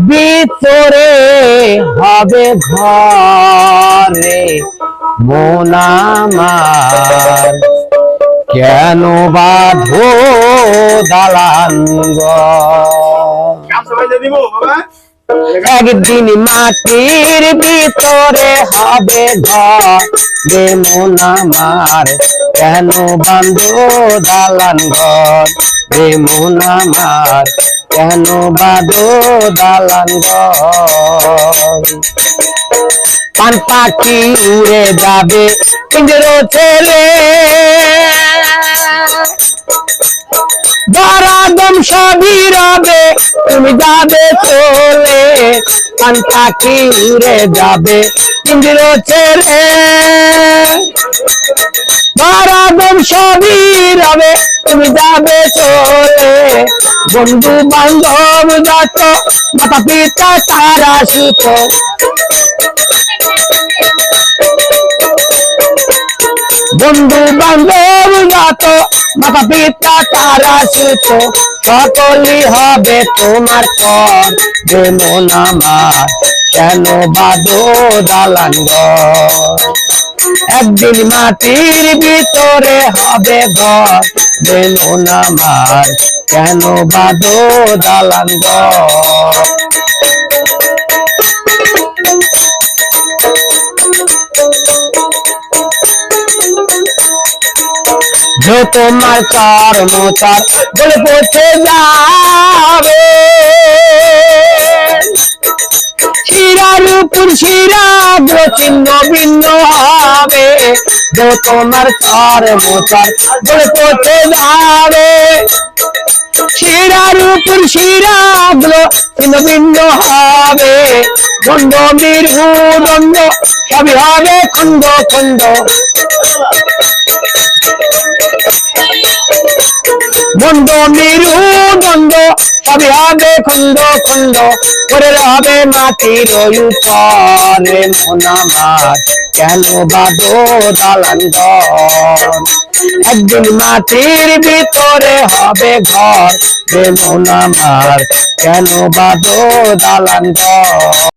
ভিতরে হবে ঘরে মন আমার, কেন বাঁধো দালান একদিন মাটির ভিতরে হবে ঘরে মন আমার, কেন বাঁধো দালান ঘর রে মন আমার, কেন বাঁধো দালান ঘর। পান পাখি উড়ে যাবে পিঞ্জরো ছেড়ে, দরাদম সবই রবে তুমি যাবে চলে, পান পাখি উড়ে যাবে পিঞ্জরো ছেড়ে, দরাদম সবই রবে তুমি যাবে চলে। বন্ধু বান্ধব যত মাতা পিতা তারা সুত, বন্ধু বান্ধব যত মাতা পিতা তারা সুত, সকলই হবে তোমার পর যে মন আমার, কেন বাঁধো দালান ঘর। একদিন মাটির ভিতরে হবে ঘর যে মন আমার, কেন বাঁধো দালান ঘর। जो তোমার কর্মচার বলে পৌঁছে যাবে, শিরার উপর শিরা চিহ্ন ভিন্ন হবে, जो তোমার কর্মচার বলে পৌঁছে যাবে, শিরার উপর শিরা চিহ্ন ভিন্ন হবে, দণ্ড বীরভূ দণ্ড সবই হবে খন্ড খন্ড, দণ্ড মেরু দণ্ড সবই হবে খন্ড খন্ড, করে হবে মাটির উপরে মন আমার, কেন বাঁধো দালান ঘর। একদিন মাটির ভিতরে হবে ঘর যে মন আমার, কেন বাঁধো দালান ঘর।